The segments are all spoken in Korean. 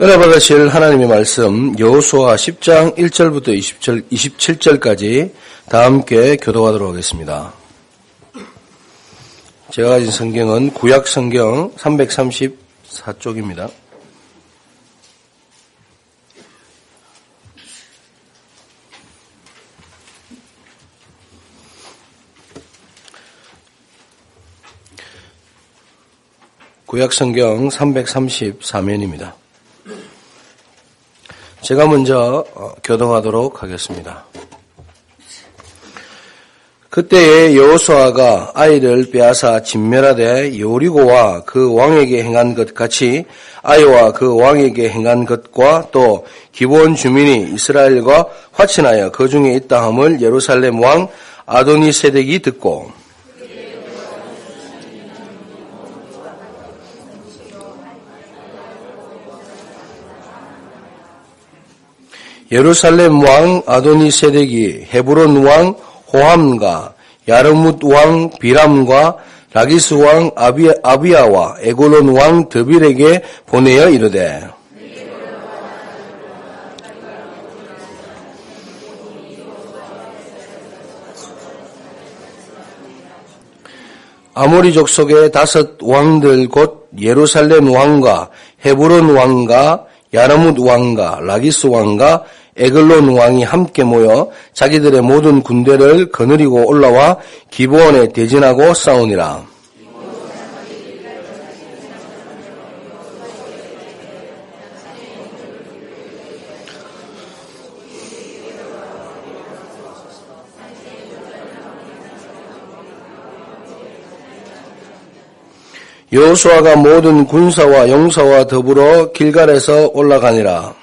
은혜 받으실 하나님의 말씀 여호수아 10장 1절부터 27절까지 다 함께 교독하도록 하겠습니다. 제가 가진 성경은 구약 성경 334쪽입니다. 구약 성경 334면입니다. 제가 먼저 교독하도록 하겠습니다. 그때에 여호수아가 아이를 빼앗아 진멸하되 여리고와 그 왕에게 행한 것 같이 아이와 그 왕에게 행한 것과 또 기브온 주민이 이스라엘과 화친하여 그 중에 있다 함을 예루살렘 왕 아도니세덱이 듣고 예루살렘 왕 아도니세덱이 헤브론 왕 호함과 야르뭇 왕 비람과 라기스 왕 아비야와 에골론 왕 드빌에게 보내어 이르되 아모리족 속의 5 왕들 곧 예루살렘 왕과 헤브론 왕과 야르뭇 왕과 라기스 왕과 에글론 왕이 함께 모여 자기들의 모든 군대를 거느리고 올라와 기브온에 대진하고 싸우니라. 여호수아가 모든 군사와 용사와 더불어 길갈에서 올라가니라.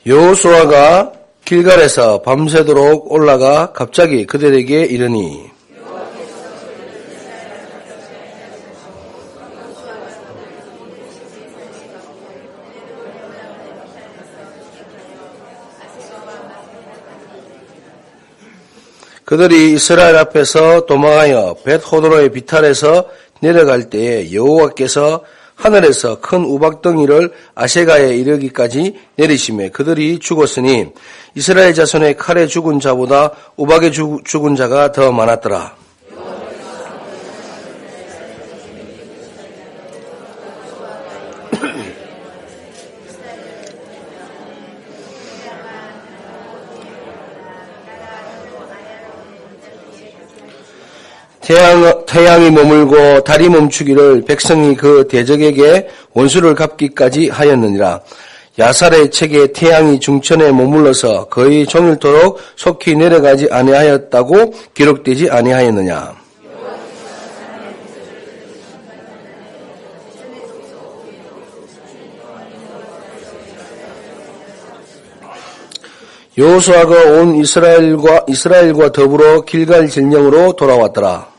여호수아가 길갈에서 밤새도록 올라가 갑자기 그들에게 이르니 그들이 이스라엘 앞에서 도망하여 벳호도로의 비탈에서 내려갈 때에 여호와께서 하늘에서 큰 우박덩이를 아세가에 이르기까지 내리시매 그들이 죽었으니 이스라엘 자손의 칼에 죽은 자보다 우박에 죽은 자가 더 많았더라. 태양이 머물고 달이 멈추기를 백성이 그 대적에게 원수를 갚기까지 하였느니라. 야살의 책에 태양이 중천에 머물러서 거의 종일토록 속히 내려가지 아니하였다고 기록되지 아니하였느냐. 여호수아가 온 이스라엘과 더불어 길갈 진영으로 돌아왔더라.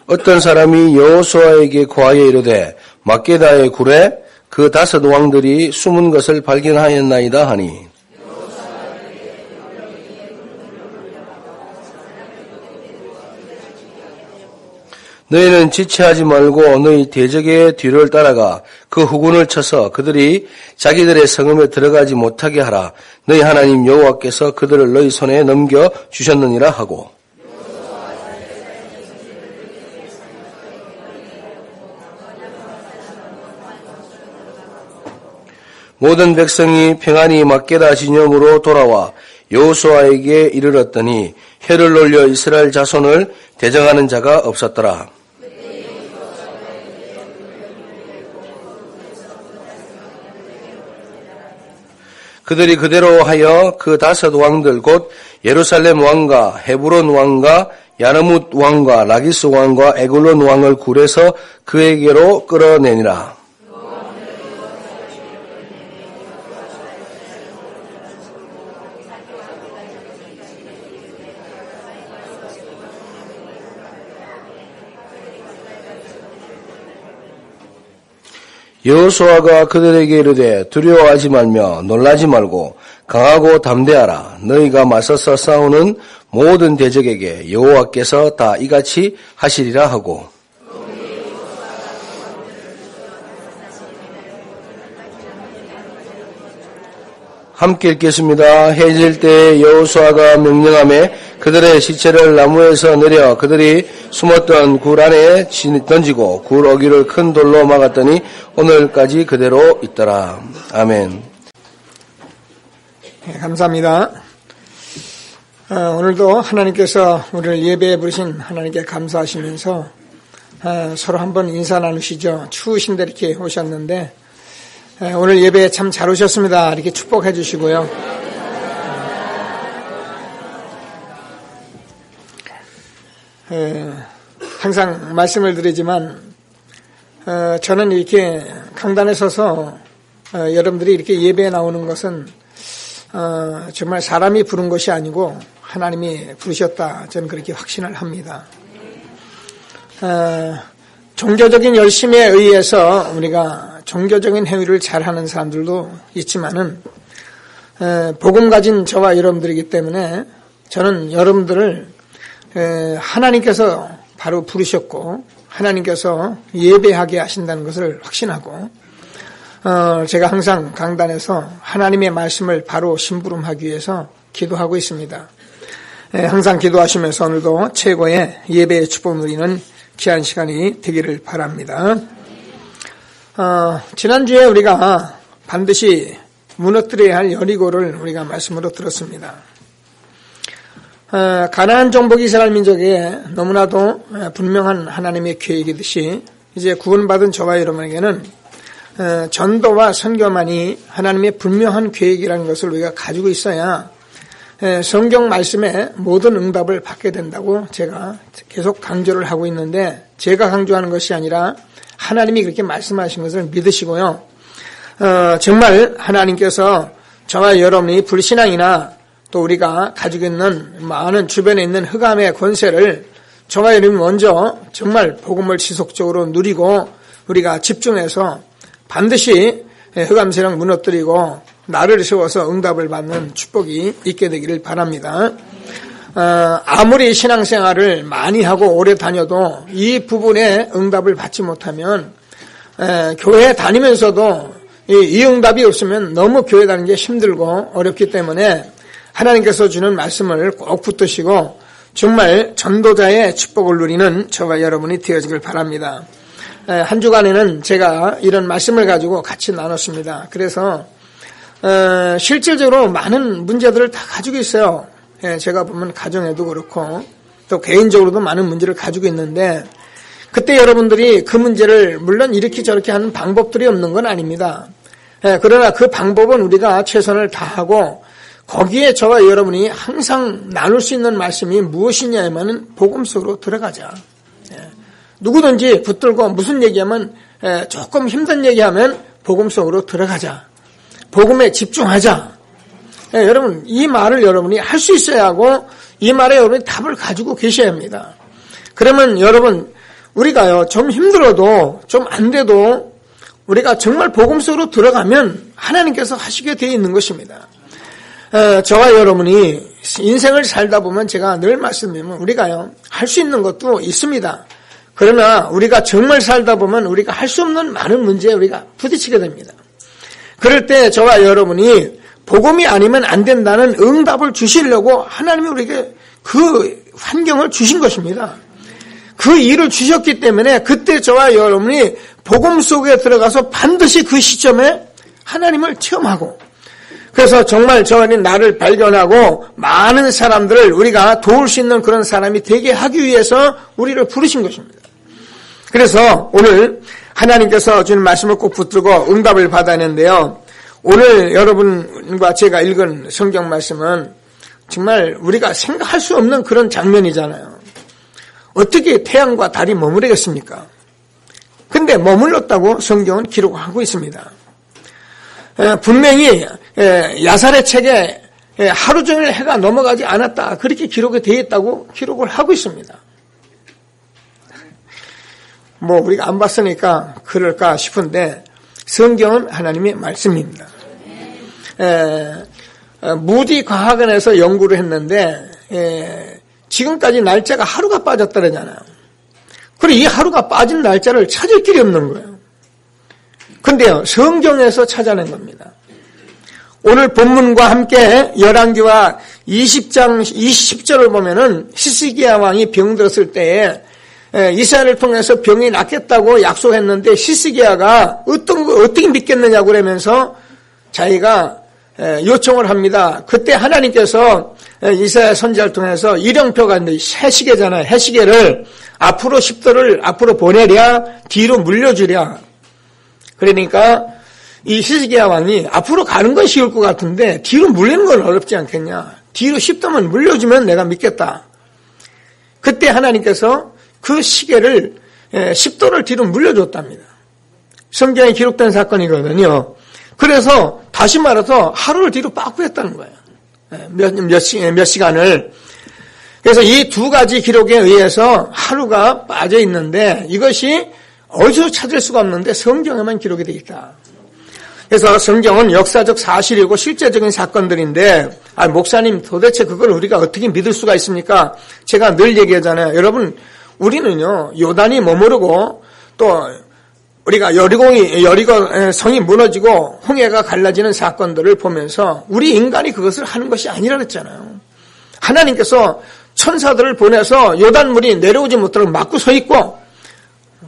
어떤 사람이 여호수아에게 고하여 이르되 막게다의 굴에 그 5 왕들이 숨은 것을 발견하였나이다 하니 너희는 지체하지 말고 너희 대적의 뒤를 따라가 그 후군을 쳐서 그들이 자기들의 성읍에 들어가지 못하게 하라. 너희 하나님 여호와께서 그들을 너희 손에 넘겨 주셨느니라 하고 모든 백성이 평안히 막게다 진영으로 돌아와 여호수아에게 이르렀더니 혀를 놀려 이스라엘 자손을 대적하는 자가 없었더라. 그들이 그대로 하여 그 5 왕들 곧 예루살렘 왕과 헤브론 왕과 야르뭇 왕과 라기스 왕과 에글론 왕을 굴에서 그에게로 끌어내니라. 여호수아가 그들에게 이르되 두려워하지 말며 놀라지 말고 강하고 담대하라. 너희가 맞서서 싸우는 모든 대적에게 여호와께서 다 이같이 하시리라 하고. 함께 읽겠습니다. 해질 때 여호수아가 명령하며 그들의 시체를 나무에서 내려 그들이 숨었던 굴 안에 던지고 굴 어귀를 큰 돌로 막았더니 오늘까지 그대로 있더라. 아멘. 네, 감사합니다. 오늘도 하나님께서 우리를 예배에 부르신 하나님께 감사하시면서 서로 한번 인사 나누시죠. 추우신데 이렇게 오셨는데 오늘 예배에 참 잘 오셨습니다. 이렇게 축복해 주시고요. 항상 말씀을 드리지만 저는 이렇게 강단에 서서 여러분들이 이렇게 예배에 나오는 것은 정말 사람이 부른 것이 아니고 하나님이 부르셨다. 저는 그렇게 확신을 합니다. 종교적인 열심에 의해서 우리가 종교적인 행위를 잘하는 사람들도 있지만은 복음 가진 저와 여러분들이기 때문에 저는 여러분들을 하나님께서 바로 부르셨고 하나님께서 예배하게 하신다는 것을 확신하고 제가 항상 강단에서 하나님의 말씀을 바로 심부름하기 위해서 기도하고 있습니다. 항상 기도하시면서 오늘도 최고의 예배의 축복 누리는 귀한 시간이 되기를 바랍니다. 지난주에 우리가 반드시 무너뜨려야 할 여리고를 우리가 말씀으로 들었습니다. 가나안 정복 이스라엘 민족에 너무나도 분명한 하나님의 계획이듯이 이제 구원받은 저와 여러분에게는 전도와 선교만이 하나님의 분명한 계획이라는 것을 우리가 가지고 있어야 성경 말씀에 모든 응답을 받게 된다고 제가 계속 강조를 하고 있는데 제가 강조하는 것이 아니라 하나님이 그렇게 말씀하신 것을 믿으시고요. 정말 하나님께서 저와 여러분이 불신앙이나 또 우리가 가지고 있는 많은 주변에 있는 흑암의 권세를 저와 여러분이 먼저 정말 복음을 지속적으로 누리고 우리가 집중해서 반드시 흑암 세력 무너뜨리고 나를 세워서 응답을 받는 축복이 있게 되기를 바랍니다. 아무리 신앙생활을 많이 하고 오래 다녀도 이 부분에 응답을 받지 못하면 교회 다니면서도 이 응답이 없으면 너무 교회 다니는 게 힘들고 어렵기 때문에 하나님께서 주는 말씀을 꼭 붙드시고 정말 전도자의 축복을 누리는 저와 여러분이 되어지길 바랍니다. 한 주간에는 제가 이런 말씀을 가지고 같이 나눴습니다. 그래서 실질적으로 많은 문제들을 다 가지고 있어요. 제가 보면 가정에도 그렇고 또 개인적으로도 많은 문제를 가지고 있는데 그때 여러분들이 그 문제를 물론 이렇게 저렇게 하는 방법들이 없는 건 아닙니다. 그러나 그 방법은 우리가 최선을 다하고 거기에 저와 여러분이 항상 나눌 수 있는 말씀이 무엇이냐면은 복음 속으로 들어가자. 누구든지 붙들고 무슨 얘기하면 조금 힘든 얘기하면 복음 속으로 들어가자. 복음에 집중하자. 여러분 이 말을 여러분이 할 수 있어야 하고 이 말에 여러분이 답을 가지고 계셔야 합니다. 그러면 여러분 우리가요 좀 힘들어도 좀 안 돼도 우리가 정말 복음 속으로 들어가면 하나님께서 하시게 되어 있는 것입니다. 저와 여러분이 인생을 살다 보면 제가 늘 말씀드리면 우리가요 할 수 있는 것도 있습니다. 그러나 우리가 정말 살다 보면 우리가 할 수 없는 많은 문제에 우리가 부딪히게 됩니다. 그럴 때 저와 여러분이 복음이 아니면 안 된다는 응답을 주시려고 하나님이 우리에게 그 환경을 주신 것입니다. 그 일을 주셨기 때문에 그때 저와 여러분이 복음 속에 들어가서 반드시 그 시점에 하나님을 체험하고 그래서 정말 저는 나를 발견하고 많은 사람들을 우리가 도울 수 있는 그런 사람이 되게 하기 위해서 우리를 부르신 것입니다. 그래서 오늘 하나님께서 주는 말씀을 꼭 붙들고 응답을 받아내는데요. 오늘 여러분과 제가 읽은 성경 말씀은 정말 우리가 생각할 수 없는 그런 장면이잖아요. 어떻게 태양과 달이 머무르겠습니까? 근데 머물렀다고 성경은 기록하고 있습니다. 분명히 야살의 책에 하루 종일 해가 넘어가지 않았다. 그렇게 기록이 되어 있다고 기록을 하고 있습니다. 우리가 안 봤으니까 그럴까 싶은데 성경은 하나님의 말씀입니다. 무디 과학원에서 연구를 했는데 지금까지 날짜가 하루가 빠졌다잖아요. 그리고 이 하루가 빠진 날짜를 찾을 길이 없는 거예요. 근데요, 성경에서 찾아낸 겁니다. 오늘 본문과 함께 열왕기와 20장 20절을 보면은 히스기야 왕이 병들었을 때에 이사야를 통해서 병이 낫겠다고 약속했는데 히스기야가 어떻게 믿겠느냐고 그러면서 자기가 요청을 합니다. 그때 하나님께서 이사야 선지자를 통해서 일령표가 있는데 해시계잖아요. 해시계를 앞으로 10도를 앞으로 보내랴 뒤로 물려주랴. 그러니까 이 히스기야 왕이 앞으로 가는 건 쉬울 것 같은데 뒤로 물리는 건 어렵지 않겠냐. 뒤로 10도만 물려주면 내가 믿겠다. 그때 하나님께서 그 시계를 10도를 뒤로 물려줬답니다. 성경에 기록된 사건이거든요. 그래서 다시 말해서 하루를 뒤로 빠꾸했다는 거예요. 몇 시간을. 그래서 이 두 가지 기록에 의해서 하루가 빠져 있는데 이것이 어디서 찾을 수가 없는데 성경에만 기록이 되어 있다. 그래서 성경은 역사적 사실이고 실제적인 사건들인데 목사님 도대체 그걸 우리가 어떻게 믿을 수가 있습니까? 제가 늘 얘기하잖아요. 여러분 우리는요 요단이 머무르고 또 우리가 여리고 성이 무너지고 홍해가 갈라지는 사건들을 보면서 우리 인간이 그것을 하는 것이 아니라 그랬잖아요. 하나님께서 천사들을 보내서 요단물이 내려오지 못하도록 막고 서 있고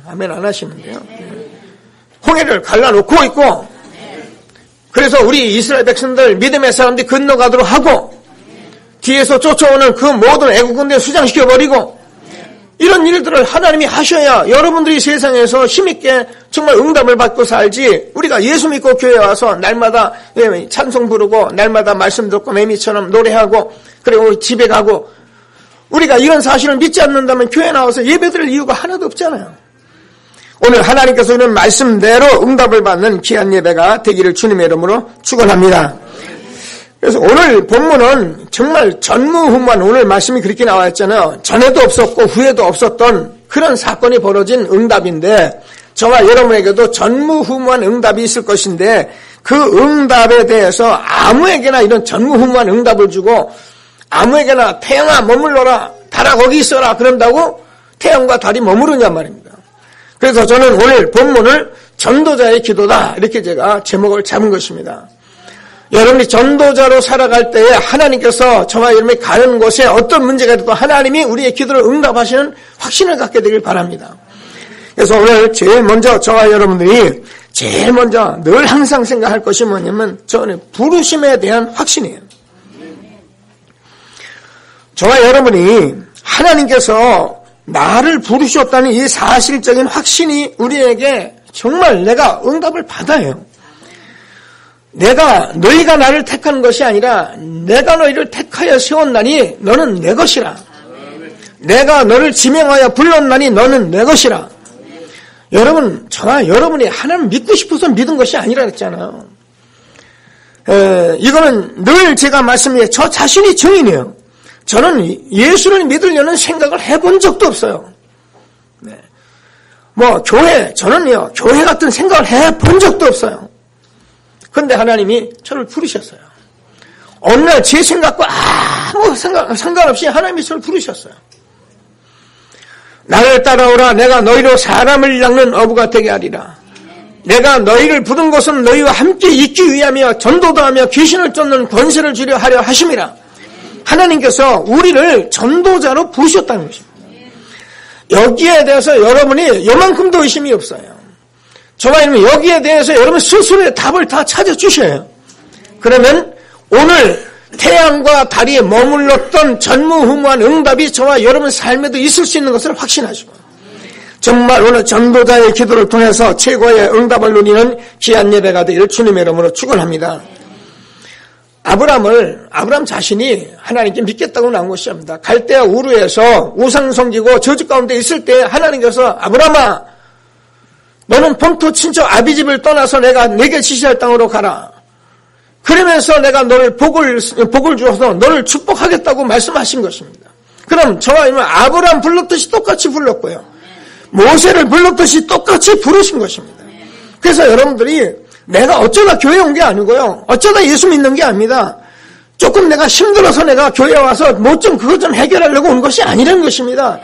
아멘 안 하시면 돼요. 홍해를 갈라놓고 있고 그래서 우리 이스라엘 백성들 믿음의 사람들이 건너가도록 하고 뒤에서 쫓아오는 그 모든 애국군대 수장시켜버리고 이런 일들을 하나님이 하셔야 여러분들이 세상에서 힘있게 정말 응답을 받고 살지 우리가 예수 믿고 교회에 와서 날마다 찬송 부르고 날마다 말씀 듣고 매미처럼 노래하고 그리고 집에 가고 우리가 이런 사실을 믿지 않는다면 교회에 나와서 예배드릴 이유가 하나도 없잖아요. 오늘 하나님께서 이런 말씀대로 응답을 받는 귀한 예배가 되기를 주님의 이름으로 축원합니다. 그래서 오늘 본문은 정말 전무후무한 오늘 말씀이 그렇게 나와 있잖아요. 전에도 없었고 후에도 없었던 그런 사건이 벌어진 응답인데 저와 여러분에게도 전무후무한 응답이 있을 것인데 그 응답에 대해서 아무에게나 이런 전무후무한 응답을 주고 아무에게나 태양아 머물러라 달아 거기 있어라 그런다고 태양과 달이 머무르냐 말입니다. 그래서 저는 오늘 본문을 전도자의 기도다 이렇게 제가 제목을 잡은 것입니다. 여러분이 전도자로 살아갈 때에 하나님께서 저와 여러분이 가는 곳에 어떤 문제가 있어도 하나님이 우리의 기도를 응답하시는 확신을 갖게 되길 바랍니다. 그래서 오늘 제일 먼저 저와 여러분들이 제일 먼저 늘 항상 생각할 것이 뭐냐면 저는 부르심에 대한 확신이에요. 저와 여러분이 하나님께서 나를 부르셨다는 이 사실적인 확신이 우리에게 정말 내가 응답을 받아요. 너희가 나를 택하는 것이 아니라 내가 너희를 택하여 세웠나니 너는 내 것이라. 내가 너를 지명하여 불렀나니 너는 내 것이라. 여러분, 저와 여러분이 하나님 믿고 싶어서 믿은 것이 아니라 그랬잖아요. 이거는 늘 제가 말씀드린 저 자신이 증인이에요. 저는 예수를 믿으려는 생각을 해본 적도 없어요. 저는요, 교회 같은 생각을 해본 적도 없어요. 그런데 하나님이 저를 부르셨어요. 어느 날 제 생각과 아무 상관없이 하나님이 저를 부르셨어요. 나를 따라오라. 내가 너희로 사람을 낚는 어부가 되게 하리라. 내가 너희를 부른 것은 너희와 함께 있기 위하며 전도도 하며 귀신을 쫓는 권세를 주려 하려 하심이라. 하나님께서 우리를 전도자로 부르셨다는 것입니다. 여기에 대해서 여러분이 요만큼도 의심이 없어요. 저와 여러분 여기에 대해서 여러분 스스로의 답을 다 찾아주셔요. 그러면 오늘 태양과 달이 머물렀던 전무후무한 응답이 저와 여러분 삶에도 있을 수 있는 것을 확신하시고 정말 오늘 전도자의 기도를 통해서 최고의 응답을 누리는 귀한 예배가 되기를 주님의 이름으로 축원합니다. 아브람 자신이 하나님께 믿겠다고 나온 것입니다. 갈대아 우르에서 우상 섬기고 저주 가운데 있을 때 하나님께서 아브람아 너는 본토 친척 아비집을 떠나서 내가 네게 지시할 땅으로 가라. 그러면서 내가 너를 복을 주어서 너를 축복하겠다고 말씀하신 것입니다. 그럼 저와 아브람 불렀듯이 똑같이 불렀고요. 모세를 불렀듯이 똑같이 부르신 것입니다. 그래서 여러분들이 내가 어쩌다 교회 온 게 아니고요. 어쩌다 예수 믿는 게 아닙니다. 조금 내가 힘들어서 내가 교회에 와서 뭐 좀 그것 좀 해결하려고 온 것이 아니라는 것입니다.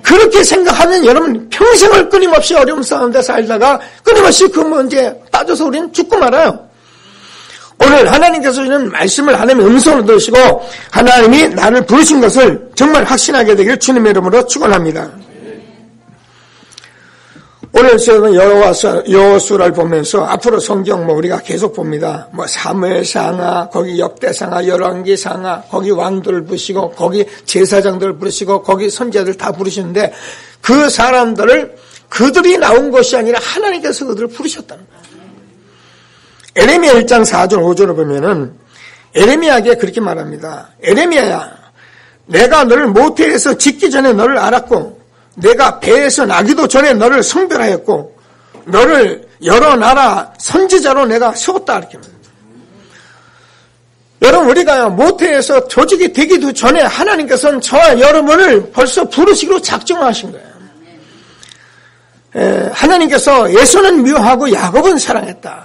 그렇게 생각하면 여러분 평생을 끊임없이 어려움 가운데 살다가 끊임없이 그 문제에 빠져서 우리는 죽고 말아요. 오늘 하나님께서 주는 말씀을 하나님의 음성으로 들으시고 하나님이 나를 부르신 것을 정말 확신하게 되길 주님의 이름으로 축원합니다. 오늘 저는 여호수아를 보면서 앞으로 성경 우리가 계속 봅니다. 사무엘상하, 거기 역대상하, 열왕기상하, 거기 왕들을 부르시고 거기 제사장들을 부르시고 거기 선지자들 다 부르시는데 그 사람들을 그들이 나온 것이 아니라 하나님께서 그들을 부르셨다는 거예요. 에레미야 1장 4절 5절을 보면은 에레미야에게 그렇게 말합니다. 에레미야야, 내가 너를 모태에서 짓기 전에 너를 알았고 내가 배에서 나기도 전에 너를 성별하였고 너를 여러 나라 선지자로 내가 세웠다 이렇게 말합니다. 여러분 우리가요 모태에서 조직이 되기도 전에 하나님께서는 저와 여러분을 벌써 부르시기로 작정하신 거예요. 하나님께서 에서는 미워하고 야곱은 사랑했다.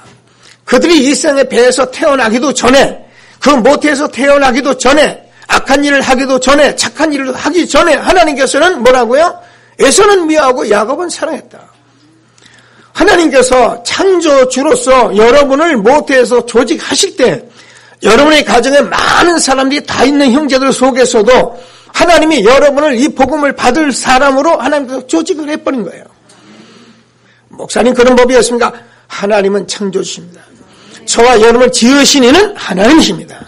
그들이 일생의 배에서 태어나기도 전에 그 모태에서 태어나기도 전에 악한 일을 하기도 전에 착한 일을 하기 전에 하나님께서는 뭐라고요? 에서는 미워하고 야곱은 사랑했다. 하나님께서 창조주로서 여러분을 모태에서 조직하실 때 여러분의 가정에 많은 사람들이 다 있는 형제들 속에서도 하나님이 여러분을 이 복음을 받을 사람으로 하나님께서 조직을 해버린 거예요. 목사님 그런 법이었습니까? 하나님은 창조주십니다. 저와 여러분을 지으신 이는 하나님이십니다.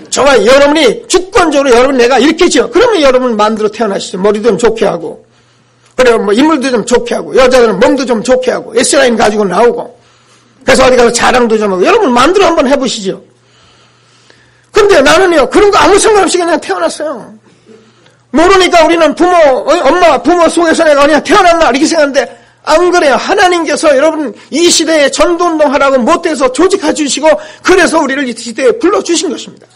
저와 여러분이 주권적으로 여러분 내가 이렇게 지어 그러면 여러분 마음대로 태어나시죠. 머리도 좀 좋게 하고 그래 인물도 좀 좋게 하고 여자들은 몸도 좀 좋게 하고 S라인 가지고 나오고 그래서 어디 가서 자랑도 좀 하고 여러분 마음대로 한번 해보시죠. 근데 나는요 그런 거 아무 생각 없이 그냥 태어났어요. 모르니까 우리는 엄마 부모 속에서 내가 그냥 태어났나 이렇게 생각하는데 안 그래요. 하나님께서 여러분 이 시대에 전도운동하라고 모태에서 조직해 주시고 그래서 우리를 이 시대에 불러주신 것입니다.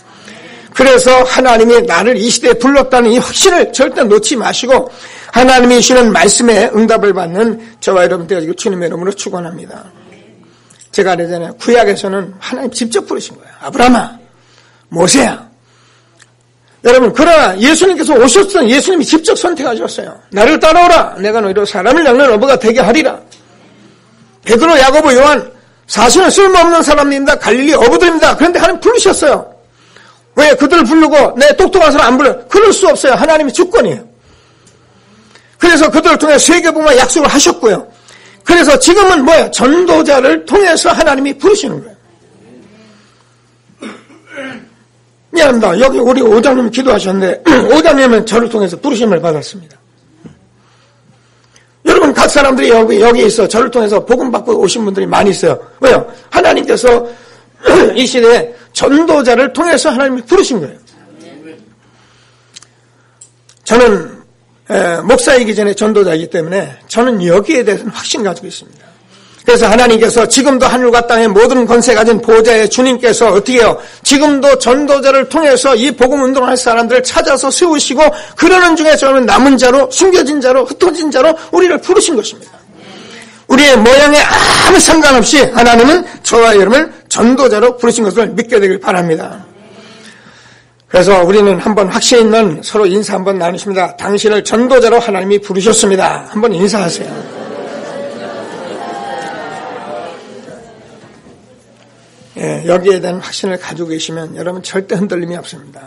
그래서 하나님이 나를 이 시대에 불렀다는 이 확신을 절대 놓지 마시고 하나님이 주시는 말씀에 응답을 받는 저와 여러분 되어지길 주님의 이름으로 축원합니다. 제가 그러잖아요. 구약에서는 하나님 직접 부르신 거예요. 아브라함아, 모세야. 여러분 그러나 예수님께서 오셨던 예수님이 직접 선택하셨어요. 나를 따라오라. 내가 너희로 사람을 낚는 어부가 되게 하리라. 베드로, 야고보, 요한 사실은 쓸모없는 사람입니다. 갈릴리 어부들입니다. 그런데 하나님 부르셨어요. 왜 그들을 부르고 내 똑똑한 사람 안 불러요? 그럴 수 없어요. 하나님의 주권이에요. 그래서 그들을 통해 세계복음화 약속을 하셨고요. 그래서 지금은 뭐예요? 전도자를 통해서 하나님이 부르시는 거예요. 미안합니다. 여기 우리 오장님 기도하셨는데 오장님은 저를 통해서 부르심을 받았습니다. 여러분 각 사람들이 여기 있어 저를 통해서 복음 받고 오신 분들이 많이 있어요. 왜요? 하나님께서 이 시대에 전도자를 통해서 하나님이 부르신 거예요. 저는 목사이기 전에 전도자이기 때문에 저는 여기에 대해서는 확신 가지고 있습니다. 그래서 하나님께서 지금도 하늘과 땅의 모든 권세 가진 보좌의 주님께서 어떻게 해요? 지금도 전도자를 통해서 이 복음 운동을 할 사람들을 찾아서 세우시고 그러는 중에 저는 남은 자로 숨겨진 자로 흩어진 자로 우리를 부르신 것입니다. 우리의 모양에 아무 상관없이 하나님은 저와 여러분을 전도자로 부르신 것을 믿게 되길 바랍니다. 그래서 우리는 한번 확신 있는 서로 인사 한번 나누십니다. 당신을 전도자로 하나님이 부르셨습니다. 한번 인사하세요. 여기에 대한 확신을 가지고 계시면 여러분 절대 흔들림이 없습니다.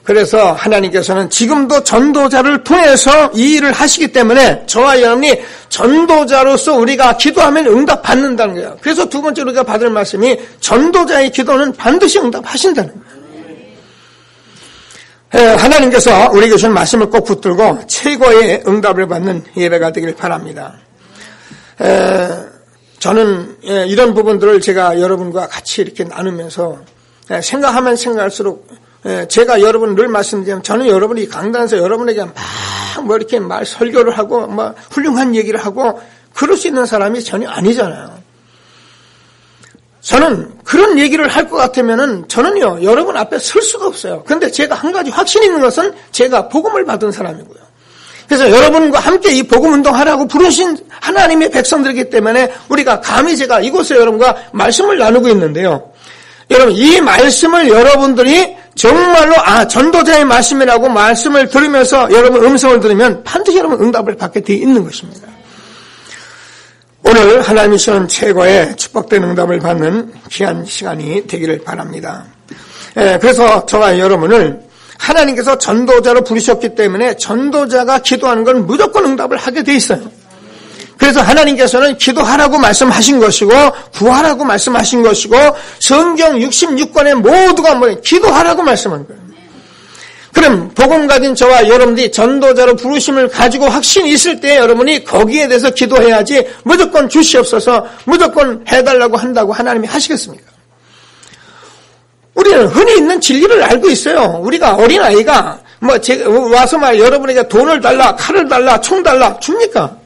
그래서 하나님께서는 지금도 전도자를 통해서 이 일을 하시기 때문에 저와 여러분이 전도자로서 우리가 기도하면 응답받는다는 거예요. 그래서 두 번째로 우리가 받을 말씀이 전도자의 기도는 반드시 응답하신다는 거예요. 하나님께서 우리에게 주신 말씀을 꼭 붙들고 최고의 응답을 받는 예배가 되길 바랍니다. 저는 이런 부분들을 제가 여러분과 같이 이렇게 나누면서 생각하면 생각할수록 제가 여러분 늘 말씀드리면 저는 여러분이 강단에서 여러분에게 막 이렇게 설교를 하고 훌륭한 얘기를 하고 그럴 수 있는 사람이 전혀 아니잖아요. 저는 그런 얘기를 할 것 같으면은 저는요 여러분 앞에 설 수가 없어요. 그런데 제가 한 가지 확신 있는 것은 제가 복음을 받은 사람이고요. 그래서 여러분과 함께 이 복음 운동하라고 부르신 하나님의 백성들이기 때문에 우리가 감히 제가 이곳에 여러분과 말씀을 나누고 있는데요. 여러분, 이 말씀을 여러분들이 정말로 전도자의 말씀이라고 말씀을 들으면서 여러분 음성을 들으면 반드시 여러분 응답을 받게 되어 있는 것입니다. 오늘 하나님이 주시는 최고의 축복된 응답을 받는 귀한 시간이 되기를 바랍니다. 그래서 저와 여러분을 하나님께서 전도자로 부르셨기 때문에 전도자가 기도하는 건 무조건 응답을 하게 돼 있어요. 그래서 하나님께서는 기도하라고 말씀하신 것이고 구하라고 말씀하신 것이고 성경 66권의 모두가 기도하라고 말씀한 거예요. 그럼 복음 가진 저와 여러분들이 전도자로 부르심을 가지고 확신이 있을 때 여러분이 거기에 대해서 기도해야지 무조건 주시옵소서 무조건 해달라고 한다고 하나님이 하시겠습니까? 우리는 흔히 있는 진리를 알고 있어요. 우리가 어린아이가 와서 여러분에게 돈을 달라, 칼을 달라, 총 달라 줍니까?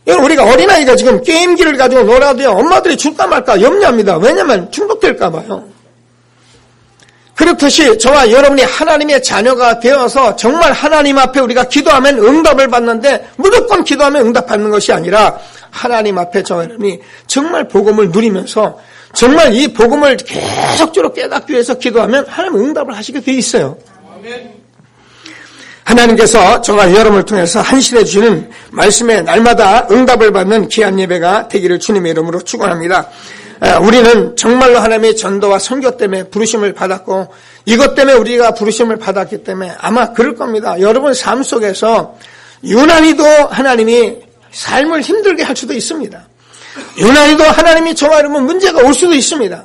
여러분, 우리가 어린아이가 지금 게임기를 가지고 놀아도요, 엄마들이 줄까 말까 염려합니다. 왜냐면 중독될까봐요. 그렇듯이 저와 여러분이 하나님의 자녀가 되어서 정말 하나님 앞에 우리가 기도하면 응답을 받는데 무조건 기도하면 응답받는 것이 아니라 하나님 앞에 저와 여러분이 정말 복음을 누리면서 정말 이 복음을 계속적으로 깨닫기 위해서 기도하면 하나님 응답을 하시게 돼 있어요. 하나님께서 저와 여러분을 통해서 한실해 주시는 말씀에 날마다 응답을 받는 귀한 예배가 되기를 주님의 이름으로 축원합니다. 우리는 정말로 하나님의 전도와 선교 때문에 부르심을 받았고 이것 때문에 우리가 부르심을 받았기 때문에 아마 그럴 겁니다. 여러분 삶 속에서 유난히도 하나님이 삶을 힘들게 할 수도 있습니다. 유난히도 하나님이 저와 여러분 문제가 올 수도 있습니다.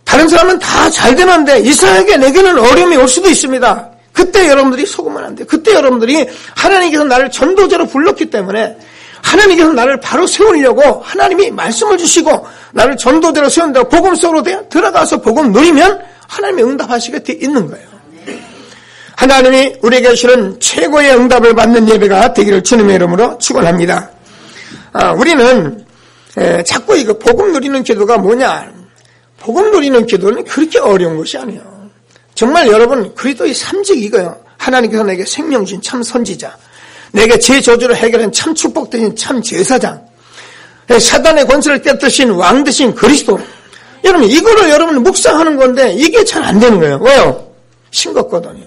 다른 사람은 다 잘 되는데 이상하게 내게는 어려움이 올 수도 있습니다. 그때 여러분들이 속으면 안 돼요. 그때 여러분들이 하나님께서 나를 전도자로 불렀기 때문에 하나님께서 나를 바로 세우려고 하나님이 말씀을 주시고 나를 전도자로 세운다고 복음 속으로 들어가서 복음 누리면 하나님이 응답하시게 돼 있는 거예요. 하나님이 우리에게 주시는 최고의 응답을 받는 예배가 되기를 주님의 이름으로 축원합니다. 우리는 자꾸 이거 복음 누리는 기도가 뭐냐? 복음 누리는 기도는 그렇게 어려운 것이 아니에요. 정말 여러분 그리스도의 삼직 이거예요. 하나님께서 내게 생명 주신 참 선지자, 내게 제 저주를 해결한 참 축복되신 참 제사장, 사단의 권세를 깨뜨리신 왕 되신 그리스도. 여러분 이거를 여러분 묵상하는 건데 이게 잘 안 되는 거예요. 왜요? 싱겁거든요.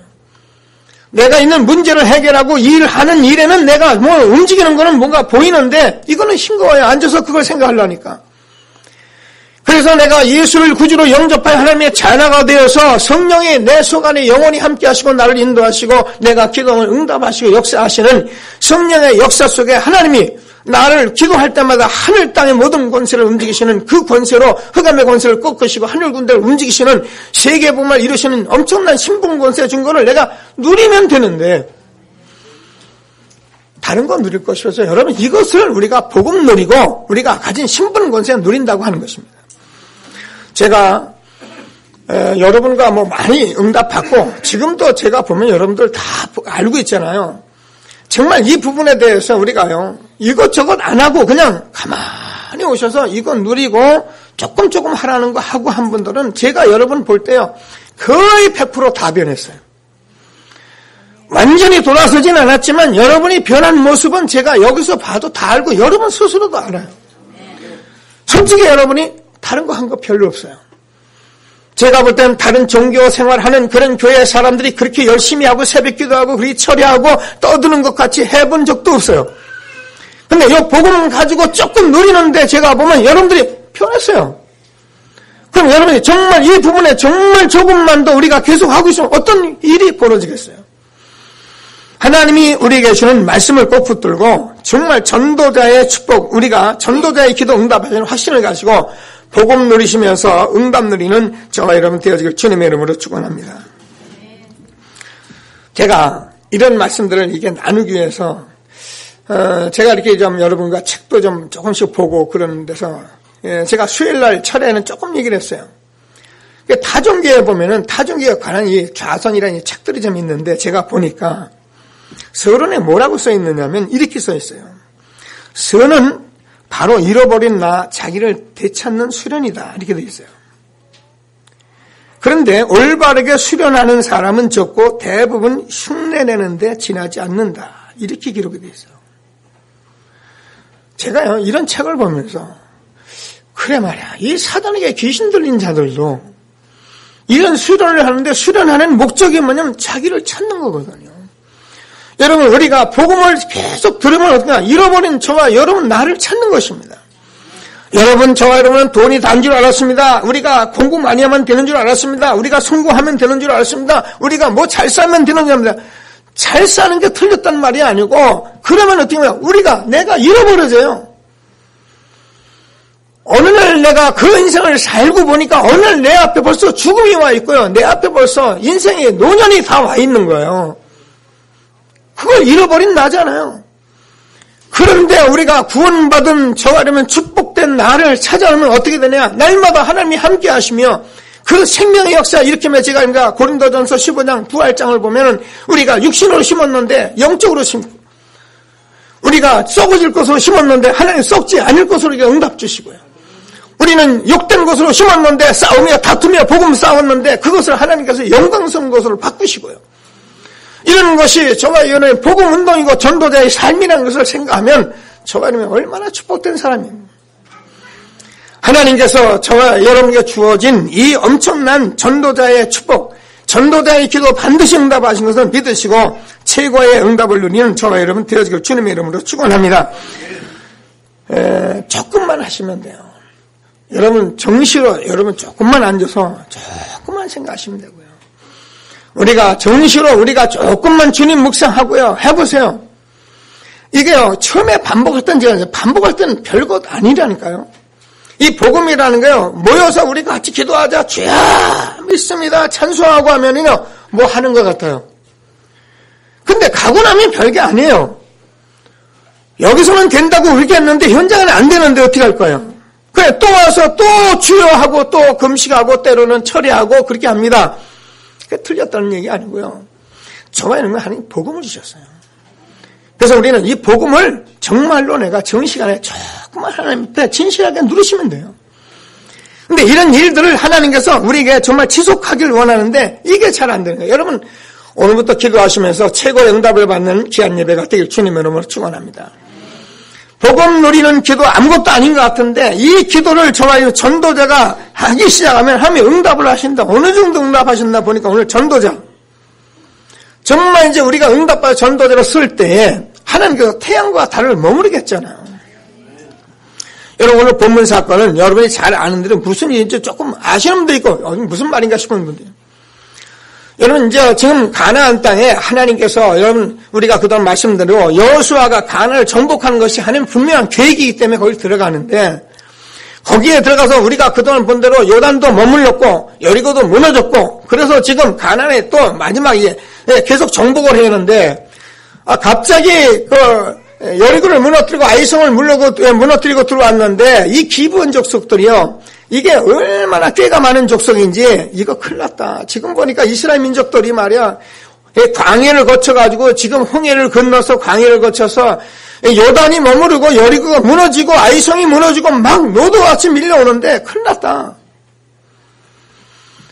내가 있는 문제를 해결하고 일하는 일에는 내가 움직이는 거는 뭔가 보이는데 이거는 싱거워요. 앉아서 그걸 생각하려니까. 그래서 내가 예수를 구주로 영접하여 하나님의 자녀가 되어서 성령이 내 속 안에 영원히 함께 하시고 나를 인도하시고 내가 기도를 응답하시고 역사하시는 성령의 역사 속에 하나님이 나를 기도할 때마다 하늘 땅의 모든 권세를 움직이시는 그 권세로 흑암의 권세를 꺾으시고 하늘 군대를 움직이시는 세계복음을 이루시는 엄청난 신분 권세 준 거를 내가 누리면 되는데 다른 건 누릴 것이 없어요. 여러분 이것을 우리가 복음 누리고 우리가 가진 신분 권세 누린다고 하는 것입니다. 제가 여러분과 많이 응답받고 지금도 제가 보면 여러분들 다 알고 있잖아요. 정말 이 부분에 대해서 우리가요 이것저것 안 하고 그냥 가만히 오셔서 이건 누리고 조금 하라는 거 하고 한 분들은 제가 여러분 볼 때요 거의 100% 다 변했어요. 완전히 돌아서진 않았지만 여러분이 변한 모습은 제가 여기서 봐도 다 알고 여러분 스스로도 알아요. 솔직히 여러분이 다른 거 한 거 별로 없어요. 제가 볼 때는 다른 종교 생활하는 그런 교회 사람들이 그렇게 열심히 하고 새벽 기도하고 그렇게 처리하고 떠드는 것 같이 해본 적도 없어요. 근데 이 복음 가지고 조금 누리는데 제가 보면 여러분들이 변했어요. 그럼 여러분이 정말 이 부분에 정말 조금만 더 우리가 계속 하고 있으면 어떤 일이 벌어지겠어요? 하나님이 우리에게 주는 말씀을 꼭 붙들고 정말 전도자의 축복, 우리가 전도자의 기도 응답하시는 확신을 가지고 복음 누리시면서 응답 누리는 저와 여러분 되어지길 주님의 이름으로 축원합니다. 제가 이런 말씀들을 이게 나누기 위해서 제가 이렇게 좀 여러분과 책도 좀 조금씩 보고 그러는 데서 제가 수요일날 철회는 조금 얘기를 했어요. 타종교에 보면은 타종교에 관한 이 좌선이라는 책들이 좀 있는데 제가 보니까 서론에 뭐라고 써 있느냐면 이렇게 써 있어요. 선은 바로 잃어버린 나 자기를 되찾는 수련이다. 이렇게 돼 있어요. 그런데 올바르게 수련하는 사람은 적고 대부분 흉내내는데 지나지 않는다. 이렇게 기록이 되어 있어요. 제가요, 이런 책을 보면서 그래 말이야. 이 사단에게 귀신 들린 자들도 이런 수련을 하는데 수련하는 목적이 뭐냐면 자기를 찾는 거거든요. 여러분, 우리가 복음을 계속 들으면 어떡하냐. 잃어버린 저와 여러분 나를 찾는 것입니다. 여러분, 저와 여러분은 돈이 단 줄 알았습니다. 우리가 공부 많이 하면 되는 줄 알았습니다. 우리가 성공하면 되는 줄 알았습니다. 우리가 뭐 잘 살면 되는 줄 알았습니다. 잘 사는 게 틀렸단 말이 아니고, 그러면 어떻게 하냐. 내가 잃어버려져요. 어느 날 내가 그 인생을 살고 보니까 어느 날 내 앞에 벌써 죽음이 와 있고요. 내 앞에 벌써 인생의 노년이 다 와 있는 거예요. 그걸 잃어버린 나잖아요. 그런데 우리가 구원받은 저와 여러분 축복된 나를 찾아오면 어떻게 되냐. 날마다 하나님이 함께 하시며 그 생명의 역사 일으키며 제가 고린도전서 15장 부활장을 보면은 우리가 육신으로 심었는데 영적으로 심고 우리가 썩어질 것으로 심었는데 하나님 썩지 않을 것으로 응답 주시고요. 우리는 욕된 것으로 심었는데 싸우며 다투며 복음 싸웠는데 그것을 하나님께서 영광스러운 것으로 바꾸시고요. 이런 것이 저와 여러분의 복음 운동이고 전도자의 삶이라는 것을 생각하면 저와 여러분이 얼마나 축복된 사람입니다. 하나님께서 저와 여러분에게 주어진 이 엄청난 전도자의 축복, 전도자의 기도 반드시 응답하신 것을 믿으시고 최고의 응답을 누리는 저와 여러분 되어지길 주님의 이름으로 축원합니다. 조금만 하시면 돼요. 여러분 정시로 여러분 조금만 앉아서 조금만 생각하시면 되고요. 우리가 정시로 우리가 조금만 주님 묵상하고요. 해보세요. 이게요. 처음에 반복할 때는 제가 반복할 때는 별것 아니라니까요. 이 복음이라는 거요. 모여서 우리 같이 기도하자. 주여 믿습니다. 찬송하고 하면은요. 뭐 하는 것 같아요. 근데 가고 나면 별게 아니에요. 여기서는 된다고 그렇게 했는데 현장은 안 되는데 어떻게 할 거예요? 그래 또 와서 또 주여 하고 또 금식하고 때로는 철회하고 그렇게 합니다. 그게 틀렸다는 얘기 아니고요. 저와 여러분 하나님 복음을 주셨어요. 그래서 우리는 이 복음을 정말로 내가 정시간에 조금만 하나님 앞에 진실하게 누리시면 돼요. 근데 이런 일들을 하나님께서 우리에게 정말 지속하길 원하는데 이게 잘 안 되는 거예요. 여러분 오늘부터 기도하시면서 최고의 응답을 받는 귀한 예배가 되길 주님의 이름으로 축원합니다. 복음 누리는 기도 아무것도 아닌 것 같은데 이 기도를 저와 전도자가 하기 시작하면 하나님이 응답을 하신다. 어느 정도 응답하셨나 보니까 오늘 전도자 정말 이제 우리가 응답받아 전도자로 쓸 때에 하나님께서 태양과 달을 머무르겠잖아요. 여러분 오늘 본문 사건은 여러분이 잘 아는 대로 무슨 일인지 조금 아시는 분도 있고 무슨 말인가 싶은 분들. 여러분 이제 지금 가나안 땅에 하나님께서 여러분 우리가 그동안 말씀대로 여호수아가 가나안을 정복하는 것이 하나님 분명한 계획이기 때문에 거기 들어가는데 거기에 들어가서 우리가 그동안 본 대로 요단도 머물렀고 여리고도 무너졌고 그래서 지금 가나안에 또 마지막에 계속 정복을 했는데 갑자기 그 여리고를 무너뜨리고 아이성을 무너뜨리고 들어왔는데 이 기브온 족속들이요. 이게 얼마나 꾀가 많은 족속인지 이거 큰일 났다. 지금 보니까 이스라엘 민족들이 말이야 광해를 거쳐가지고 지금 홍해를 건너서 광해를 거쳐서 요단이 머무르고 여리고가 무너지고 아이성이 무너지고 막 노도같이 밀려오는데 큰일 났다.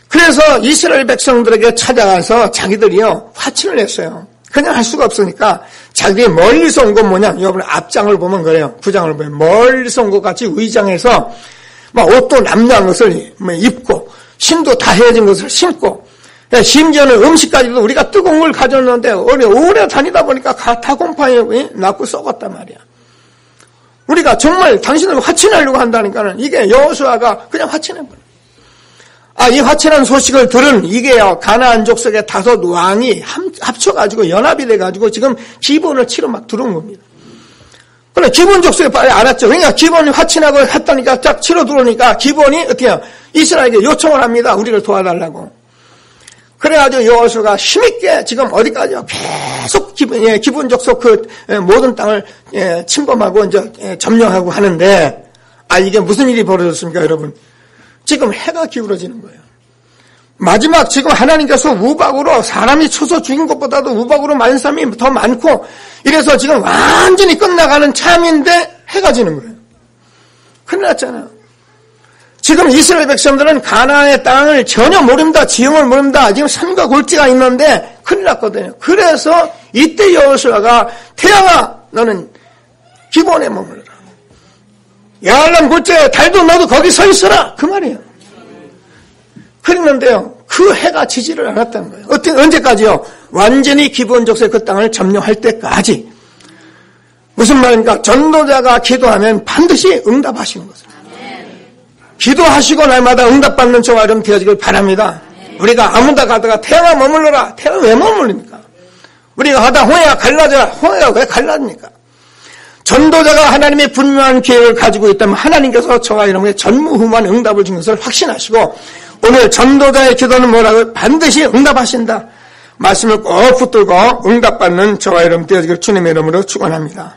그래서 이스라엘 백성들에게 찾아가서 자기들이요 화친을 했어요. 그냥 할 수가 없으니까 자기들이 멀리서 온 건 뭐냐. 여러분 앞장을 보면 그래요. 9장을 보면 멀리서 온 것 같이 의장해서 막 옷도 남다한 것을 입고 신도 다 헤어진 것을 신고 심지어는 음식까지도 우리가 뜨거운 걸 가져왔는데 오래 다니다 보니까 다 곰팡이 났고 썩었단 말이야. 우리가 정말 당신을 화친하려고 한다니까는 이게 여호수아가 그냥 화친해버려. 이 화친한 소식을 들은 이게요 가나안 족속의 5 왕이 합쳐가지고 연합이 돼가지고 지금 기브온을 치러 막 들어온 겁니다. 그래 기브온 족속이 빨리 알았죠. 그러니까 기브온이 화친하고 했다니까 딱 치러 들어오니까 기브온이 어떻게 해요? 이스라엘에게 요청을 합니다. 우리를 도와달라고. 그래가지고 여호수아가 힘있게 지금 어디까지요? 계속 기브온 족속 그 모든 땅을 침범하고 이제 점령하고 하는데 이게 무슨 일이 벌어졌습니까, 여러분? 지금 해가 기울어지는 거예요. 마지막 지금 하나님께서 우박으로 사람이 쳐서 죽인 것보다도 우박으로 맞은 사람이 더 많고 이래서 지금 완전히 끝나가는 참인데 해가 지는 거예요. 큰일 났잖아요. 지금 이스라엘 백성들은 가나안의 땅을 전혀 모릅니다. 지형을 모릅니다. 지금 산과 골지가 있는데 큰일 났거든요. 그래서 이때 여호수아가 태양아 너는 기브온에 머물러라. 야알람 골짜기에 달도 너도 거기 서 있어라. 그 말이에요. 그랬는데요. 그 해가 지지를 않았다는 거예요. 언제까지요? 완전히 기브온 족속의 그 땅을 점령할 때까지. 무슨 말입니까? 전도자가 기도하면 반드시 응답하시는 것입니다. 기도하시고 날마다 응답받는 저와 여러분 되어지길 바랍니다. 우리가 아무나 가다가 태양아 머물러라. 태양아 왜 머물립니까? 우리가 가다 홍해가 갈라져라. 홍해가 왜 갈라집니까? 전도자가 하나님의 분명한 계획을 가지고 있다면 하나님께서 저와 여러분의 전무후무한 응답을 준 것을 확신하시고 오늘 전도자의 기도는 뭐라고 반드시 응답하신다. 말씀을 꼭 붙들고 응답받는 저와 여러분 되어지길 주님의 이름으로 축원합니다.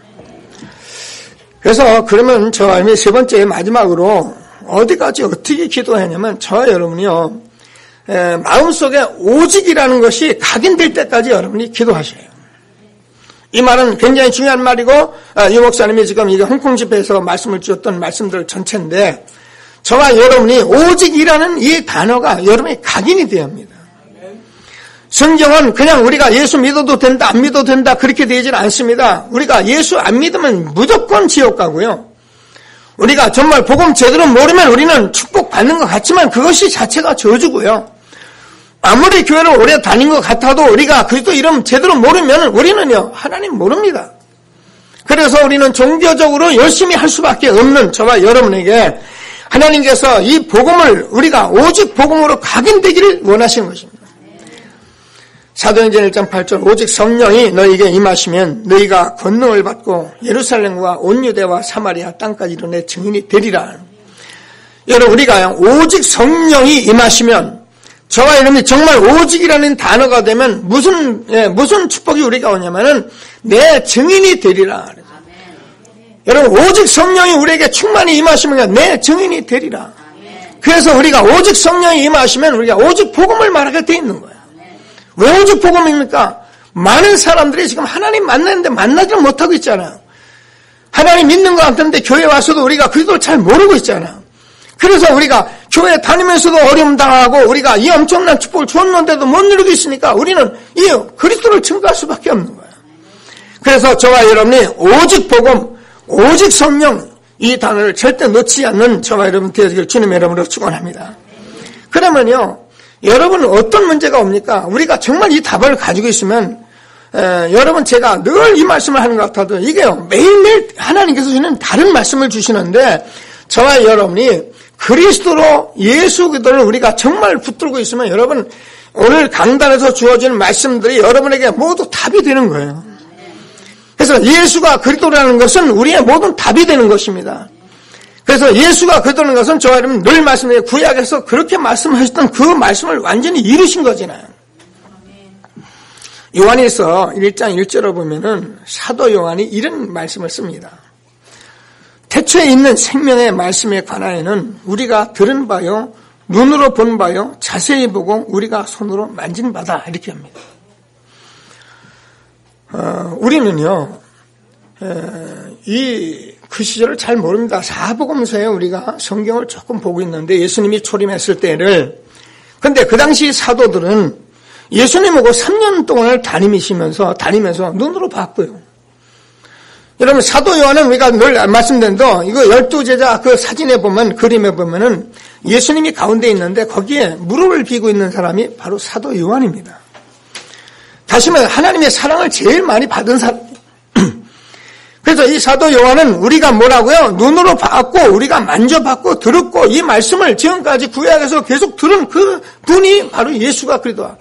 그래서 그러면 저와 여러분이 세 번째 마지막으로 어디까지 어떻게 기도하냐면 저와 여러분이요 마음속에 오직이라는 것이 각인될 때까지 여러분이 기도하셔요. 이 말은 굉장히 중요한 말이고 유 목사님이 지금 이게 홍콩 집회에서 말씀을 주셨던 말씀들 전체인데 저와 여러분이 오직이라는 이 단어가 여러분이 각인이 되어야 합니다. 성경은 그냥 우리가 예수 믿어도 된다 안 믿어도 된다 그렇게 되질 않습니다. 우리가 예수 안 믿으면 무조건 지옥 가고요. 우리가 정말 복음 제대로 모르면 우리는 축복받는 것 같지만 그것이 자체가 저주고요. 아무리 교회를 오래 다닌 것 같아도 우리가 그리스도 이름 제대로 모르면 우리는요 하나님 모릅니다. 그래서 우리는 종교적으로 열심히 할 수밖에 없는 저와 여러분에게 하나님께서 이 복음을 우리가 오직 복음으로 각인되기를 원하시는 것입니다. 사도행전 1장 8절 오직 성령이 너희에게 임하시면 너희가 권능을 받고 예루살렘과 온 유대와 사마리아 땅까지 이르내 증인이 되리라. 여러분 우리가 오직 성령이 임하시면 저와 여러분이 정말 오직이라는 단어가 되면 무슨 축복이 우리가 오냐면은 내 증인이 되리라. 여러분 오직 성령이 우리에게 충만히 임하시면 내 증인이 되리라. 그래서 우리가 오직 성령이 임하시면 우리가 오직 복음을 말하게 돼 있는 거예요. 왜 오직 복음입니까? 많은 사람들이 지금 하나님 만나는데 만나지를 못하고 있잖아요. 하나님 믿는 것 같은데 교회 와서도 우리가 그리스도를 잘 모르고 있잖아요. 그래서 우리가 교회 다니면서도 어려움 당하고 우리가 이 엄청난 축복을 줬는데도 못 누리고 있으니까 우리는 이 그리스도를 증거할 수밖에 없는 거예요. 그래서 저와 여러분이 오직 복음, 오직 성령 이 단어를 절대 놓지 않는 저와 여러분 되어지길 주님의 이름으로 축원합니다. 그러면요. 여러분은 어떤 문제가 옵니까? 우리가 정말 이 답을 가지고 있으면 여러분 제가 늘 이 말씀을 하는 것 같아도 이게요. 매일매일 하나님께서 주시는 다른 말씀을 주시는데 저와 여러분이 그리스도로 예수 그리스도를 우리가 정말 붙들고 있으면 여러분 오늘 강단에서 주어지는 말씀들이 여러분에게 모두 답이 되는 거예요. 그래서 예수가 그리스도라는 것은 우리의 모든 답이 되는 것입니다. 그래서 예수가 그리스도라는 것은 저와 여러분 늘 말씀드린 구약에서 그렇게 말씀하셨던 그 말씀을 완전히 이루신 거잖아요. 요한일서 1장 1절을 보면은 사도 요한이 이런 말씀을 씁니다. 태초에 있는 생명의 말씀에 관하여는 우리가 들은 바요, 눈으로 본 바요, 자세히 보고 우리가 손으로 만진 바다 이렇게 합니다. 우리는요, 그 시절을 잘 모릅니다. 사복음서에 우리가 성경을 조금 보고 있는데 예수님이 초림했을 때를 근데 그 당시 사도들은 예수님하고 3년 동안을 다니면서 눈으로 봤고요. 여러분 사도 요한은 우리가 늘 말씀드린도 이거 12제자 그 사진에 보면 그림에 보면은 예수님이 가운데 있는데 거기에 무릎을 비고 있는 사람이 바로 사도 요한입니다. 다시 말해 하나님의 사랑을 제일 많이 받은 사람. 그래서 이 사도 요한은 우리가 뭐라고요? 눈으로 봤고 우리가 만져봤고 들었고 이 말씀을 지금까지 구약에서 계속 들은 그 분이 바로 예수가 그리스도야.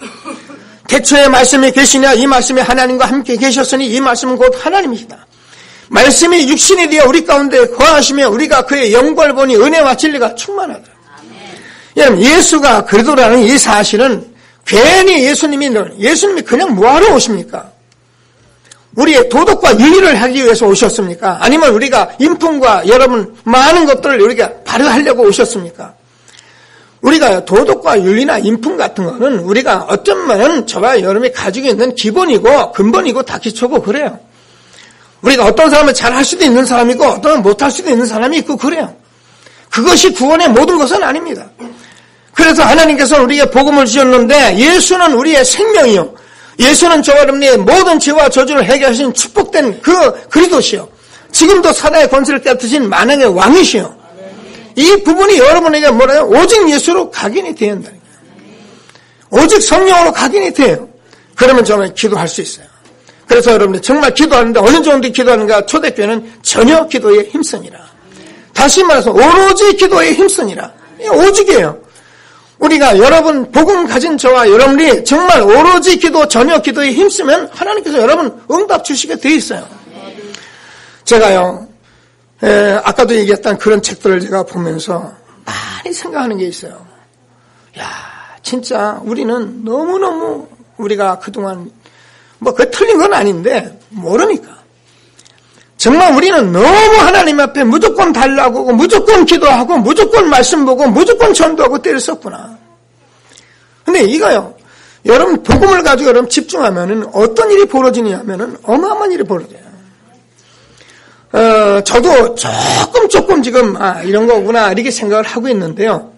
태초에 말씀이 계시냐 이 말씀이 하나님과 함께 계셨으니 이 말씀은 곧 하나님이시다. 말씀이 육신이 되어 우리 가운데 거하시며 우리가 그의 영광을 보니 은혜와 진리가 충만하다. 여러분 예수가 그리스도라는 이 사실은 괜히 예수님이 그냥 뭐하러 오십니까? 우리의 도덕과 윤리를 하기 위해서 오셨습니까? 아니면 우리가 인품과 여러분 많은 것들을 우리가 발휘하려고 오셨습니까? 우리가 도덕과 윤리나 인품 같은 거는 우리가 어쩌면 저와 여러분이 가지고 있는 기본이고 근본이고 다 기초고 그래요. 우리가 어떤 사람은 잘할 수도 있는 사람이고 어떤 사람은 못할 수도 있는 사람이 있고 그래요. 그것이 구원의 모든 것은 아닙니다. 그래서 하나님께서 우리에게 복음을 주셨는데 예수는 우리의 생명이요. 예수는 저와 여러분의 모든 죄와 저주를 해결하신 축복된 그 그리스도시요. 지금도 사단의 권세를 깨뜨리신 만왕의 왕이시요. 이 부분이 여러분에게 뭐라요? 오직 예수로 각인이 되어야 한다는 거예요. 오직 성령으로 각인이 돼요. 그러면 저는 기도할 수 있어요. 그래서 여러분들 정말 기도하는데 어느 정도 기도하는가? 초대교회는 전혀 기도에 힘쓰니라. 다시 말해서 오로지 기도에 힘쓰니라. 오직이에요. 우리가 여러분 복음 가진 저와 여러분이 정말 오로지 기도, 전혀 기도에 힘쓰면 하나님께서 여러분 응답 주시게 돼 있어요. 제가요, 아까도 얘기했던 그런 책들을 제가 보면서 많이 생각하는 게 있어요. 야, 진짜 우리는 너무너무 우리가 그동안 그 틀린 건 아닌데 모르니까. 정말 우리는 너무 하나님 앞에 무조건 달라고 무조건 기도하고 무조건 말씀 보고 무조건 전도하고 때를 썼구나. 근데 이거요. 여러분 복음을 가지고 여러분 집중하면은 어떤 일이 벌어지냐면은 어마어마한 일이 벌어져요. 저도 조금 지금 이런 거구나 이렇게 생각을 하고 있는데요.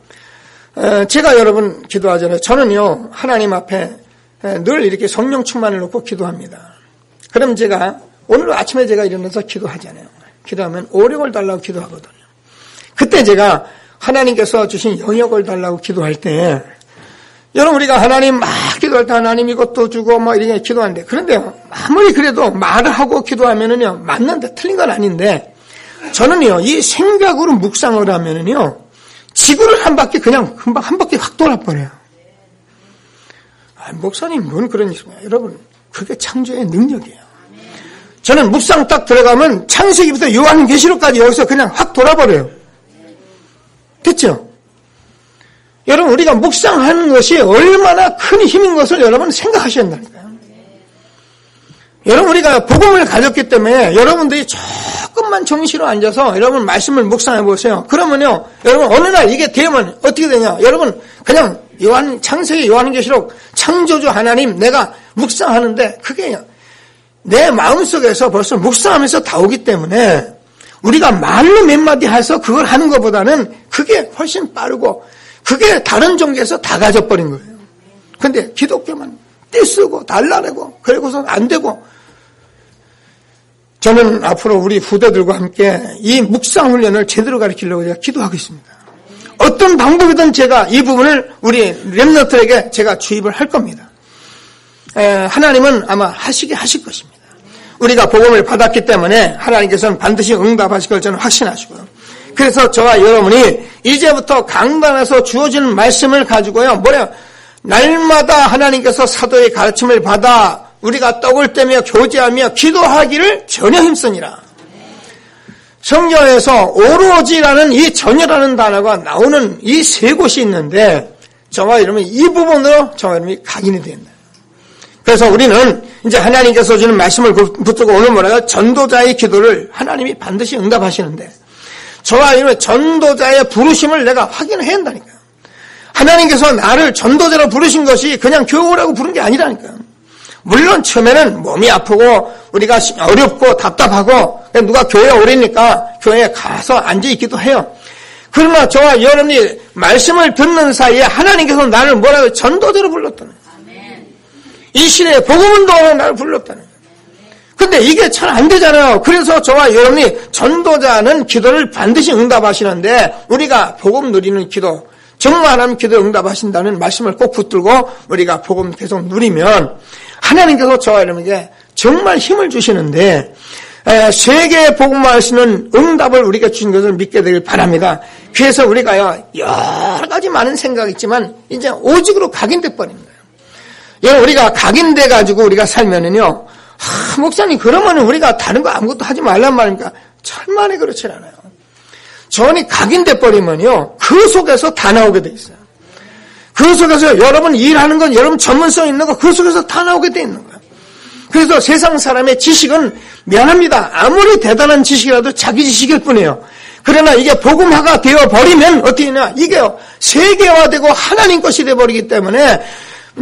제가 여러분 기도하잖아요. 저는요 하나님 앞에 늘 이렇게 성령 충만을 놓고 기도합니다. 그럼 제가 오늘 아침에 제가 일어나서 기도하잖아요. 기도하면 오력을 달라고 기도하거든요. 그때 제가 하나님께서 주신 영역을 달라고 기도할 때 여러분 우리가 하나님 막 기도할 때 하나님 이것도 주고 막 이렇게 기도하는데 그런데요 아무리 그래도 말을 하고 기도하면은요 맞는데 틀린 건 아닌데 저는요 이 생각으로 묵상을 하면은요 지구를 한 바퀴 그냥 금방 한 바퀴 확 돌아버려요. 목사님 뭔 그런 일이야. 여러분 그게 창조의 능력이에요. 저는 묵상 딱 들어가면 창세기부터 요한계시록까지 여기서 그냥 확 돌아버려요. 됐죠? 여러분 우리가 묵상하는 것이 얼마나 큰 힘인 것을 여러분 생각하셔야 한다니까요. 여러분 우리가 복음을 가졌기 때문에 여러분들이 조금만 정시로 앉아서 여러분 말씀을 묵상해 보세요. 그러면요 여러분 어느 날 이게 되면 어떻게 되냐. 여러분 그냥 창세기 요한계시록 창조주 하나님 내가 묵상하는데 그게 내 마음속에서 벌써 묵상하면서 다 오기 때문에 우리가 말로 몇 마디 해서 그걸 하는 것보다는 그게 훨씬 빠르고 그게 다른 종교에서 다 가져버린 거예요. 근데 기독교만 떼쓰고 달라내고 그리고서 안 되고 저는 앞으로 우리 후대들과 함께 이 묵상 훈련을 제대로 가르치려고 제가 기도하고 있습니다. 어떤 방법이든 제가 이 부분을 우리 렘넌트에게 제가 주입을 할 겁니다. 하나님은 아마 하실 것입니다. 우리가 복음을 받았기 때문에 하나님께서는 반드시 응답하실 걸 저는 확신하시고요. 그래서 저와 여러분이 이제부터 강단에서 주어지는 말씀을 가지고요. 날마다 하나님께서 사도의 가르침을 받아 우리가 떡을 떼며 교제하며 기도하기를 전혀 힘쓰니라. 성경에서 오로지라는 이 전혀라는 단어가 나오는 이 세 곳이 있는데 저와 여러분이 이 부분으로 저와 여러분이 각인이 된다. 그래서 우리는 이제 하나님께서 주는 말씀을 붙들고 오늘 뭐라고요? 전도자의 기도를 하나님이 반드시 응답하시는데 저와 여러분의 전도자의 부르심을 내가 확인해야 한다니까요. 하나님께서 나를 전도자로 부르신 것이 그냥 교회 오라고 부른 게 아니라니까요. 물론 처음에는 몸이 아프고 우리가 어렵고 답답하고 누가 교회에 오려니까 교회에 가서 앉아있기도 해요. 그러나 저와 여러분이 말씀을 듣는 사이에 하나님께서 나를 뭐라고 전도자로 불렀다는 거예요. 이 시대에 복음운동으로 나를 불렀다는 거예요. 근데 이게 잘 안 되잖아요. 그래서 저와 여러분이 전도자는 기도를 반드시 응답하시는데 우리가 복음 누리는 기도 정말 하나님 기도 응답하신다는 말씀을 꼭 붙들고 우리가 복음 계속 누리면 하나님께서 저와 여러분에게 정말 힘을 주시는데 세계에 복음을 하시는 응답을 우리가 주신 것을 믿게 되길 바랍니다. 그래서 우리가요 여러 가지 많은 생각이 있지만 이제 오직으로 각인돼 버린 거예요. 여러분 우리가 각인돼 가지고 우리가 살면은요 목사님 그러면 우리가 다른 거 아무것도 하지 말란 말입니까? 절만에 그렇지 않아요. 전이 각인돼 버리면요 그 속에서 다 나오게 돼 있어요. 그 속에서 여러분 일하는 건 여러분 전문성 있는 거 그 속에서 다 나오게 돼 있는 거예요. 그래서 세상 사람의 지식은 미안합니다. 아무리 대단한 지식이라도 자기 지식일 뿐이에요. 그러나 이게 복음화가 되어버리면 어떻게 되냐 이게요 세계화되고 하나님 것이 되어버리기 때문에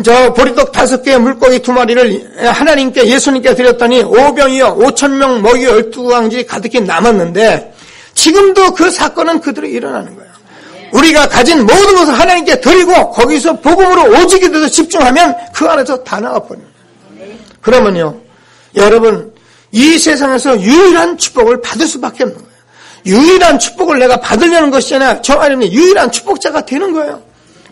저 보리떡 5개 물고기 2마리를 하나님께 예수님께 드렸더니 5병이요 5,000명 먹이 12광질이 가득히 남았는데 지금도 그 사건은 그대로 일어나는 거예요. 우리가 가진 모든 것을 하나님께 드리고 거기서 복음으로 오직 기도에 집중하면 그 안에서 다 나와버려요. 그러면요, 여러분, 이 세상에서 유일한 축복을 받을 수밖에 없는 거예요. 유일한 축복을 내가 받으려는 것이잖아요. 저 안에는 유일한 축복자가 되는 거예요.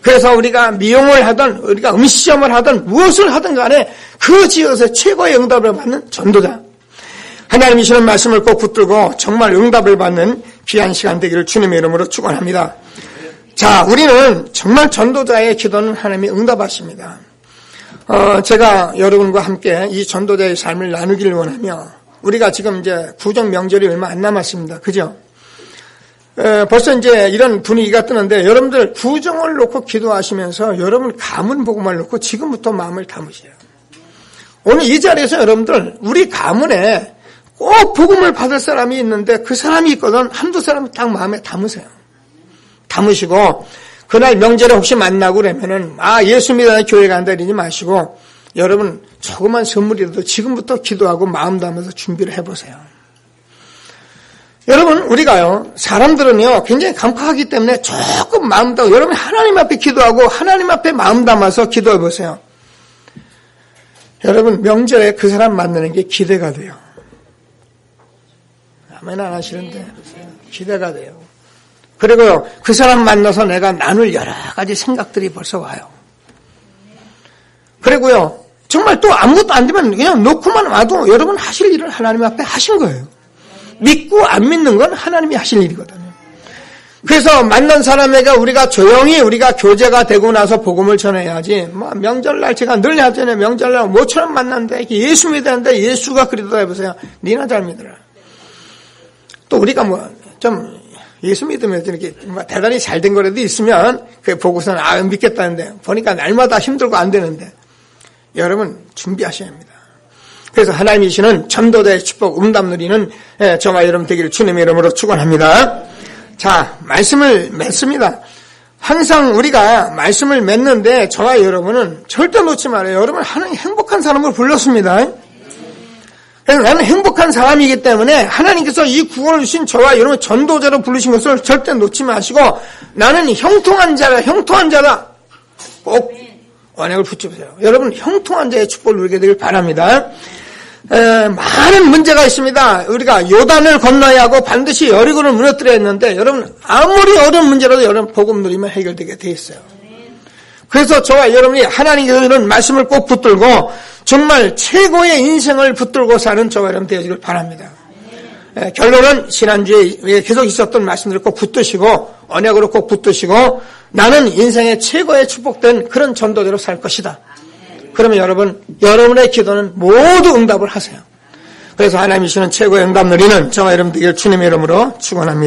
그래서 우리가 미용을 하든 우리가 음식점을 하든 무엇을 하든 간에 그 지역에서 최고의 응답을 받는 전도자, 하나님이 주는 말씀을 꼭 붙들고 정말 응답을 받는 귀한 시간 되기를 주님의 이름으로 축원합니다. 자, 우리는 정말 전도자의 기도는 하나님이 응답하십니다. 제가 여러분과 함께 이 전도자의 삶을 나누기를 원하며, 우리가 지금 이제 구정 명절이 얼마 안 남았습니다. 그죠? 벌써 이제 이런 분위기가 뜨는데, 여러분들 구정을 놓고 기도하시면서 여러분 가문 복음을 놓고 지금부터 마음을 담으세요. 오늘 이 자리에서 여러분들 우리 가문에 꼭 복음을 받을 사람이 있는데 그 사람이 있거든, 한두 사람 딱 마음에 담으세요. 담으시고 그날 명절에 혹시 만나고 그러면은 예수 믿어 교회 간다 이러지 마시고, 여러분 조그만 선물이라도 지금부터 기도하고 마음 담아서 준비를 해보세요. 여러분, 우리가요, 사람들은요 굉장히 감각하기 때문에 조금 마음 담고, 여러분 하나님 앞에 기도하고 하나님 앞에 마음 담아서 기도해 보세요. 여러분 명절에 그 사람 만나는 게 기대가 돼요. 아멘 안 하시는데 기대가 돼요. 그리고요, 그 사람 만나서 내가 나눌 여러 가지 생각들이 벌써 와요. 그리고요, 정말 또 아무것도 안 되면 그냥 놓고만 와도 여러분 하실 일을 하나님 앞에 하신 거예요. 믿고 안 믿는 건 하나님이 하실 일이거든요. 그래서 만난 사람에게 우리가 조용히 우리가 교제가 되고 나서 복음을 전해야지, 명절날 제가 늘 하잖아요. 명절날 모처럼 만났는데 예수 믿었는데 예수가 그리스도다 해보세요. 니나 잘 믿어라. 또 우리가 좀 예수 믿으면 이렇게 대단히 잘된 거라도 있으면 그 보고서는 믿겠다는데, 보니까 날마다 힘들고 안 되는데, 여러분 준비하셔야 합니다. 그래서 하나님이 주시는 전도자의 축복 응답 누리는 저와 여러분 되기를 주님의 이름으로 축원합니다. 자, 말씀을 맺습니다. 항상 우리가 말씀을 맺는데 저와 여러분은 절대 놓지 말아요. 여러분 하나님 행복한 사람으로 불렀습니다. 그래서 나는 행복한 사람이기 때문에 하나님께서 이 구원을 주신 저와 여러분 전도자로 부르신 것을 절대 놓지 마시고, 나는 형통한 자다. 꼭 언약을 붙여보세요. 여러분 형통한 자의 축복을 누리게 되길 바랍니다. 많은 문제가 있습니다. 우리가 요단을 건너야 하고 반드시 여리고를 무너뜨려야 했는데, 여러분 아무리 어려운 문제라도 여러분 복음 누리면 해결되게 돼 있어요. 그래서 저와 여러분이 하나님께서 이런 말씀을 꼭 붙들고 정말 최고의 인생을 붙들고 사는 저와 여러분 되어지길 바랍니다. 결론은 지난주에 계속 있었던 말씀들을 꼭 붙드시고 언약으로 꼭 붙드시고, 나는 인생의 최고의 축복된 그런 전도자로 살 것이다. 그러면 여러분의 기도는 모두 응답을 하세요. 그래서 하나님이 주시는 최고의 응답 누리는 저와 여러분 되기를 주님의 이름으로 축원합니다.